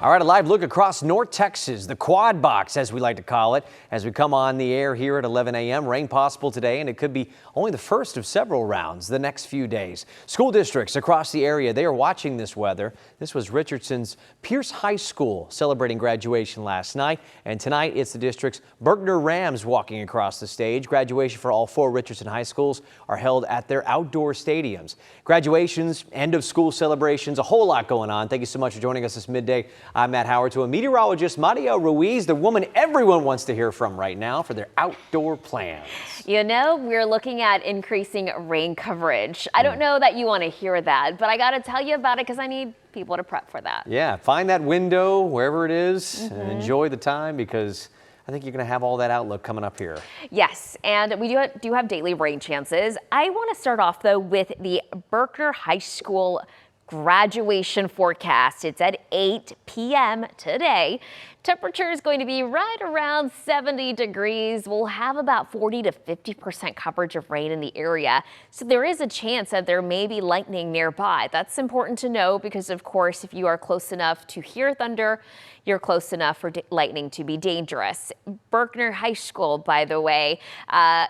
All right, a live look across North Texas, the quad box, as we like to call it, as we come on the air here at 11 a.m. Rain possible today, and it could be only the first of several rounds the next few days. School districts across the area, they are watching this weather. This was Richardson's Pierce High School celebrating graduation last night, and tonight it's the district's Berkner Rams walking across the stage. Graduation for all 4 Richardson high schools are held at their outdoor stadiums. Graduations, end of school celebrations, a whole lot going on. Thank you so much for joining us this midday. I'm Matt Howard. To a meteorologist, Maria Ruiz, the woman everyone wants to hear from right now for their outdoor plans. You know, we're looking at increasing rain coverage. I don't know that you want to hear that, but I got to tell you about it because I need people to prep for that. Yeah, find that window wherever it is and enjoy the time, because I think you're going to have all that outlook coming up here. Yes, and we do have daily rain chances. I want to start off, though, with the Berkner High School graduation forecast. It's at 8 p.m. today. Temperature is going to be right around 70 degrees. We'll have about 40 to 50% coverage of rain in the area. So there is a chance that there may be lightning nearby. That's important to know because, of course, if you are close enough to hear thunder, you're close enough for lightning to be dangerous. Berkner High School, by the way,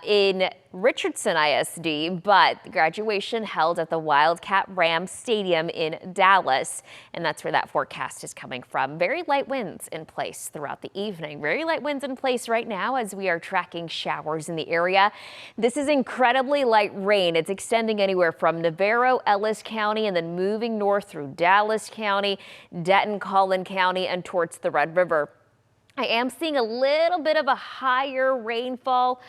in Richardson ISD, but the graduation held at the Wildcat Rams Stadium in Dallas, and that's where that forecast is coming from. Very light winds in place throughout the evening. Very light winds in place right now as we are tracking showers in the area. This is incredibly light rain. It's extending anywhere from Navarro, Ellis County, and then moving north through Dallas County, Denton, Collin County, and towards the Red River. I am seeing a little bit of a higher rainfall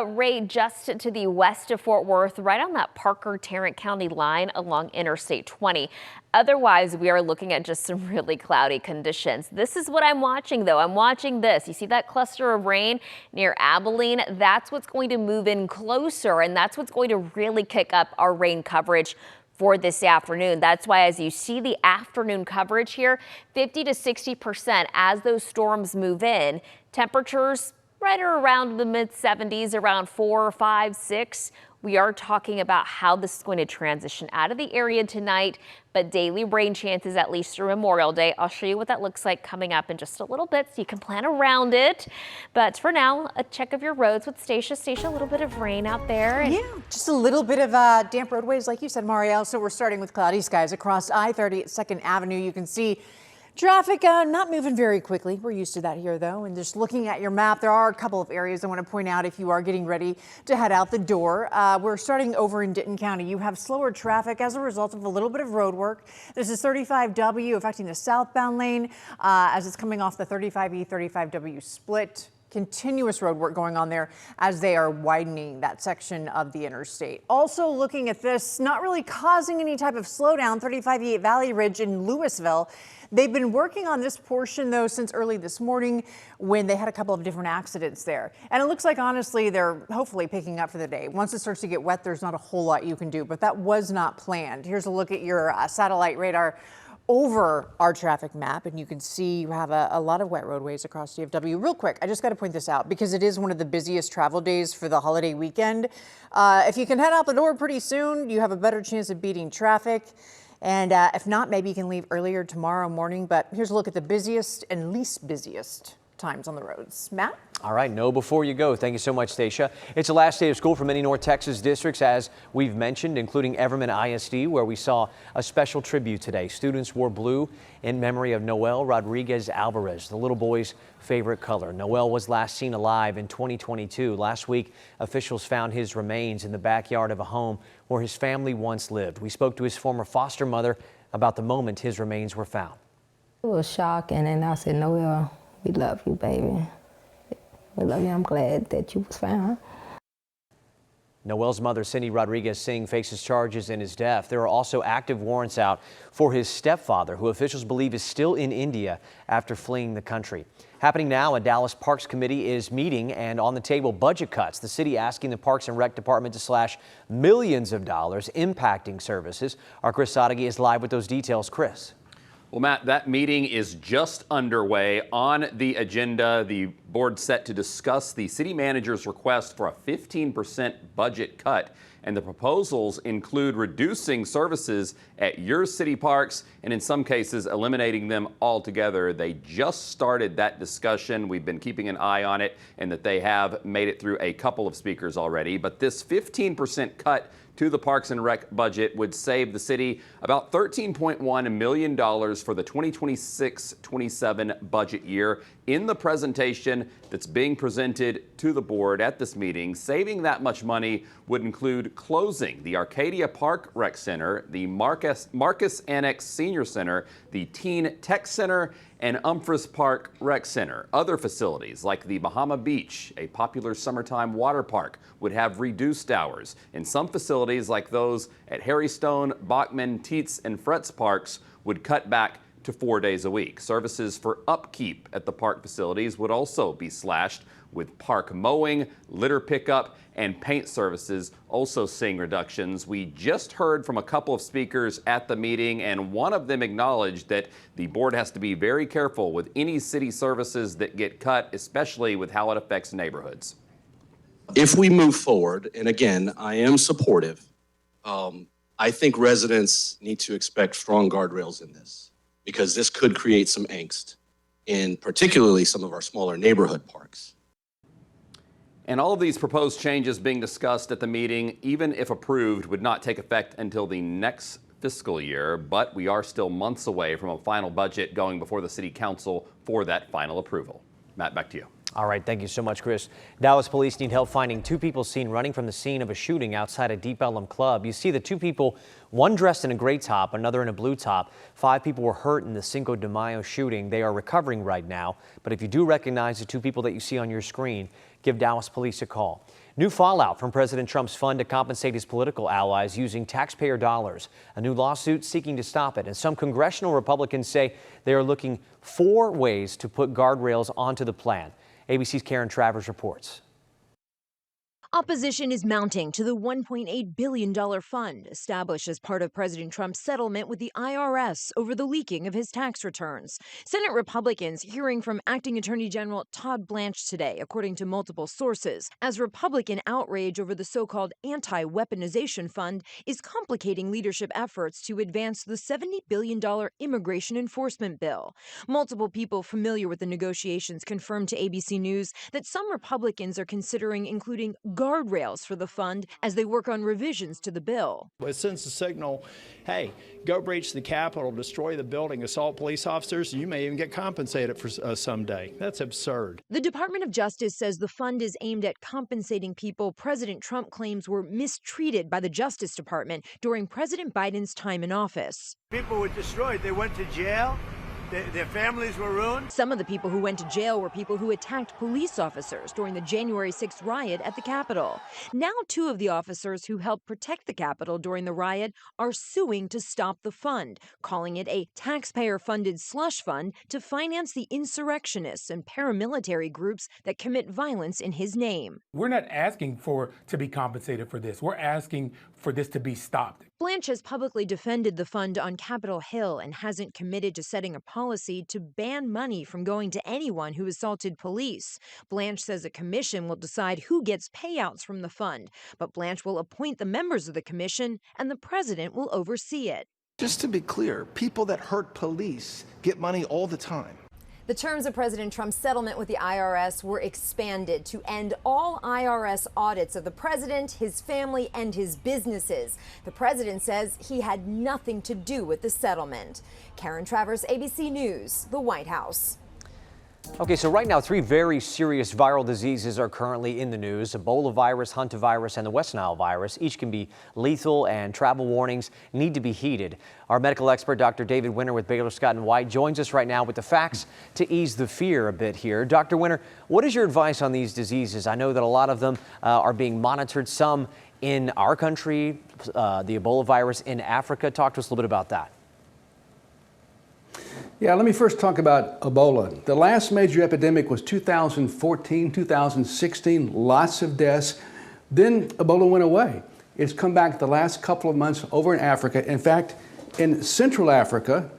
rate just to the west of Fort Worth, right on that Parker-Tarrant County line along Interstate 20. Otherwise, we are looking at just some really cloudy conditions. This is what I'm watching, though. I'm watching this. You see that cluster of rain near Abilene? That's what's going to move in closer, and that's what's going to really kick up our rain coverage for this afternoon. That's why, as you see the afternoon coverage here, 50 to 60% as those storms move in. Temperatures right around the mid 70s, around 4, 5, 6. We are talking about how this is going to transition out of the area tonight, but daily rain chances at least through Memorial Day. I'll show you what that looks like coming up in just a little bit so you can plan around it. But for now, a check of your roads with Stacia. Stacia, a little bit of rain out there. Yeah, just a little bit of damp roadways, like you said, Marielle. So we're starting with cloudy skies across I-30 at 2nd Avenue. You can see traffic not moving very quickly. We're used to that here, though. And just looking at your map, there are a couple of areas I want to point out if you are getting ready to head out the door. We're starting over in Denton County. You have slower traffic as a result of a little bit of road work. This is 35W affecting the southbound lane as it's coming off the 35E, 35W split. Continuous road work going on there as they are widening that section of the interstate. Also looking at this, not really causing any type of slowdown, 35E at Valley Ridge in Louisville. They've been working on this portion, though, since early this morning when they had a couple of different accidents there. And it looks like, honestly, they're hopefully picking up for the day. Once it starts to get wet, there's not a whole lot you can do, but that was not planned. Here's a look at your satellite radar over our traffic map, and you can see you have a lot of wet roadways across DFW. Real quick, I just got to point this out because it is one of the busiest travel days for the holiday weekend. If you can head out the door pretty soon, you have a better chance of beating traffic. And if not, maybe you can leave earlier tomorrow morning. But here's a look at the busiest and least busiest times on the roads. Matt? All right, know before you go. Thank you so much, Stacia. It's the last day of school for many North Texas districts, as we've mentioned, including Everman ISD, where we saw a special tribute today. Students wore blue in memory of Noel Rodriguez-Alvarez, the little boy's favorite color. Noel was last seen alive in 2022. Last week, officials found his remains in the backyard of a home where his family once lived. We spoke to his former foster mother about the moment his remains were found. It was shocking, and I said, Noel, we love you, baby. We love you. I'm glad that you was found. Noel's mother, Cindy Rodriguez-Singh, faces charges in his death. There are also active warrants out for his stepfather, who officials believe is still in India after fleeing the country. Happening now, a Dallas Parks Committee is meeting, and on the table, budget cuts. The city asking the Parks and Rec Department to slash millions of dollars, impacting services. Our Chris Sadeghi is live with those details. Chris. Well, Matt, that meeting is just underway. On the agenda, the board set to discuss the city manager's request for a 15% budget cut. And the proposals include reducing services at your city parks and in some cases eliminating them altogether. They just started that discussion. We've been keeping an eye on it and that they have made it through a couple of speakers already. But this 15% cut to the Parks and Rec budget would save the city about $13.1 million for the 2026-27 budget year. In the presentation that's being presented to the board at this meeting, saving that much money would include closing the Arcadia Park Rec Center, the Marcus Annex Senior Center, the Teen Tech Center, and Umphreys Park Rec Center. Other facilities like the Bahama Beach, a popular summertime water park, would have reduced hours. And some facilities like those at Harry Stone, Bachman, Tietz, and Fretz parks would cut back to 4 days a week. Services for upkeep at the park facilities would also be slashed, with park mowing, litter pickup, and paint services also seeing reductions. We just heard from a couple of speakers at the meeting, and one of them acknowledged that the board has to be very careful with any city services that get cut, especially with how it affects neighborhoods. If we move forward, and again, I am supportive, I think residents need to expect strong guardrails in this, because this could create some angst in particularly some of our smaller neighborhood parks. And all of these proposed changes being discussed at the meeting, even if approved, would not take effect until the next fiscal year. But we are still months away from a final budget going before the city council for that final approval. Matt, back to you. All right, thank you so much, Chris. Dallas police need help finding two people seen running from the scene of a shooting outside a Deep Ellum club. You see the two people, one dressed in a gray top, another in a blue top. 5 people were hurt in the Cinco de Mayo shooting. They are recovering right now. But if you do recognize the two people that you see on your screen, give Dallas police a call. New fallout from President Trump's fund to compensate his political allies using taxpayer dollars. A new lawsuit seeking to stop it. And some congressional Republicans say they are looking for ways to put guardrails onto the plan. ABC's Karen Travers reports. Opposition is mounting to the $1.8 billion fund established as part of President Trump's settlement with the IRS over the leaking of his tax returns. Senate Republicans hearing from Acting Attorney General Todd Blanche today, according to multiple sources, as Republican outrage over the so-called anti-weaponization fund is complicating leadership efforts to advance the $70 billion immigration enforcement bill. Multiple people familiar with the negotiations confirmed to ABC News that some Republicans are considering including guardrails for the fund as they work on revisions to the bill. It sends a signal, hey, go breach the Capitol, destroy the building, assault police officers, you may even get compensated for someday. That's absurd. The Department of Justice says the fund is aimed at compensating people President Trump claims were mistreated by the Justice Department during President Biden's time in office. People were destroyed. They went to jail. Their families were ruined. Some of the people who went to jail were people who attacked police officers during the January 6th riot at the Capitol. Now, 2 of the officers who helped protect the Capitol during the riot are suing to stop the fund, calling it a taxpayer-funded slush fund to finance the insurrectionists and paramilitary groups that commit violence in his name. We're not asking to be compensated for this. We're asking for this to be stopped. Blanche has publicly defended the fund on Capitol Hill and hasn't committed to setting a policy to ban money from going to anyone who assaulted police. Blanche says a commission will decide who gets payouts from the fund, but Blanche will appoint the members of the commission and the president will oversee it. Just to be clear, people that hurt police get money all the time. The terms of President Trump's settlement with the IRS were expanded to end all IRS audits of the president, his family, and his businesses. The president says he had nothing to do with the settlement. Karen Travers, ABC News, the White House. Okay, so right now 3 very serious viral diseases are currently in the news. Ebola virus, Hantavirus, and the West Nile virus. Each can be lethal, and travel warnings need to be heeded. Our medical expert, Dr. David Winter with Baylor Scott & White, joins us right now with the facts to ease the fear a bit here. Dr. Winter, what is your advice on these diseases? I know that a lot of them are being monitored, some in our country, the Ebola virus in Africa. Talk to us a little bit about that. Yeah, let me first talk about Ebola. The last major epidemic was 2014, 2016, lots of deaths. Then Ebola went away. It's come back the last couple of months over in Africa. In fact, in Central Africa,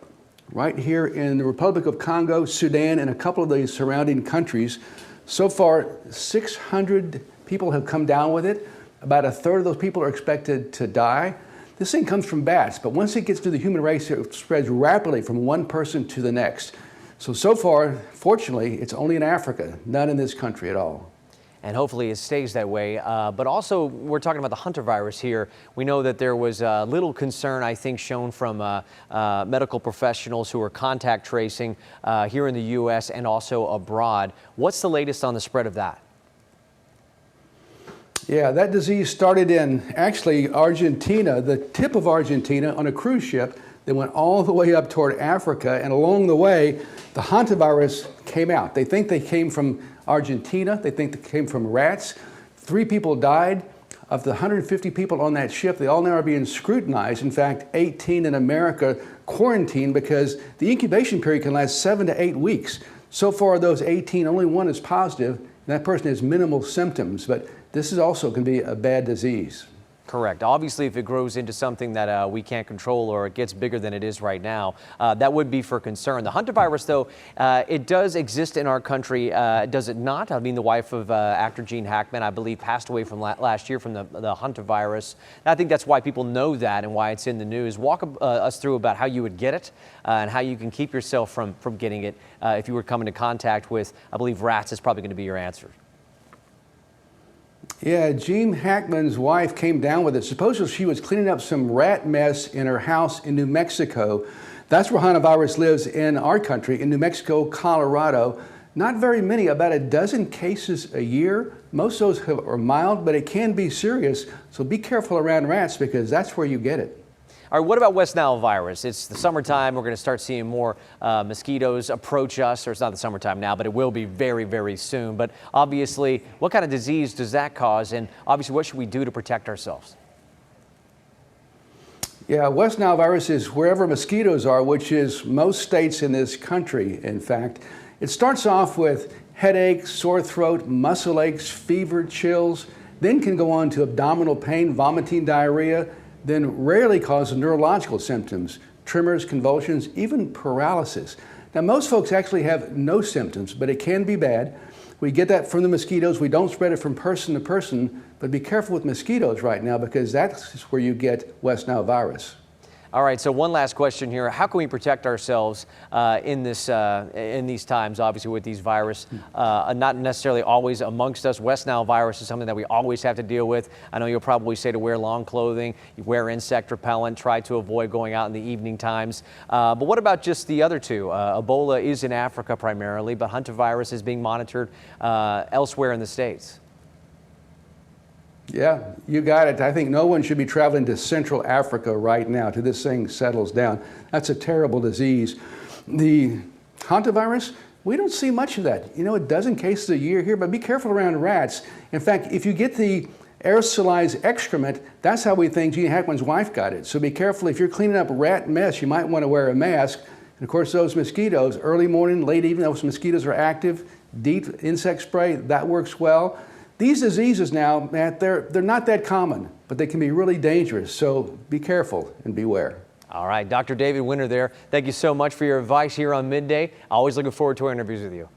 right here in the Republic of Congo, Sudan, and a couple of the surrounding countries. So far, 600 people have come down with it. About a third of those people are expected to die. This thing comes from bats, but once it gets to the human race, it spreads rapidly from one person to the next. So far, fortunately, it's only in Africa, not in this country at all. And hopefully it stays that way. But also, we're talking about the Hantavirus here. We know that there was little concern, I think, shown from medical professionals who are contact tracing here in the U.S. and also abroad. What's the latest on the spread of that? Yeah, that disease started in actually Argentina, the tip of Argentina, on a cruise ship that went all the way up toward Africa. And along the way, the hantavirus came out. They think they came from Argentina. They think they came from rats. 3 people died. Of the 150 people on that ship, they all now are being scrutinized. In fact, 18 in America quarantined because the incubation period can last 7 to 8 weeks. So far, those 18, only 1 is positive, and that person has minimal symptoms. But this is also going to be a bad disease. Correct. Obviously, if it grows into something that we can't control or it gets bigger than it is right now, that would be for concern. The Hantavirus, though, it does exist in our country, does it not? I mean, the wife of actor Gene Hackman, I believe, passed away from last year from the Hantavirus. And I think that's why people know that and why it's in the news. Walk us through about how you would get it and how you can keep yourself from getting it if you were coming into contact with, I believe, rats is probably going to be your answer. Yeah, Gene Hackman's wife came down with it. Supposedly she was cleaning up some rat mess in her house in New Mexico. That's where hantavirus lives in our country, in New Mexico, Colorado. Not very many, about a dozen cases a year. Most of those are mild, but it can be serious. So be careful around rats because that's where you get it. All right, what about West Nile virus? It's the summertime. We're going to start seeing more mosquitoes approach us. Or it's not the summertime now, but it will be very, very soon. But obviously, what kind of disease does that cause? And obviously, what should we do to protect ourselves? Yeah, West Nile virus is wherever mosquitoes are, which is most states in this country, in fact. It starts off with headaches, sore throat, muscle aches, fever, chills, then can go on to abdominal pain, vomiting, diarrhea, then rarely causes neurological symptoms, tremors, convulsions, even paralysis. Now, most folks actually have no symptoms, but it can be bad. We get that from the mosquitoes. We don't spread it from person to person, but be careful with mosquitoes right now because that's where you get West Nile virus. All right, so one last question here. How can we protect ourselves in these times, obviously, with these virus, not necessarily always amongst us? West Nile virus is something that we always have to deal with. I know you'll probably say to wear long clothing, you wear insect repellent, try to avoid going out in the evening times. But what about just the other two? Ebola is in Africa primarily, but hantavirus is being monitored elsewhere in the States. Yeah, you got it. I think no one should be traveling to Central Africa right now till this thing settles down. That's a terrible disease. The hantavirus, we don't see much of that. You know, a dozen cases a year here, but be careful around rats. In fact, if you get the aerosolized excrement, that's how we think Gene Hackman's wife got it. So be careful. If you're cleaning up rat mess, you might want to wear a mask. And of course, those mosquitoes, early morning, late evening, those mosquitoes are active. DEET insect spray, that works well. These diseases now, Matt, they're not that common, but they can be really dangerous. So be careful and beware. All right, Dr. David Winter there. Thank you so much for your advice here on Midday. Always looking forward to our interviews with you.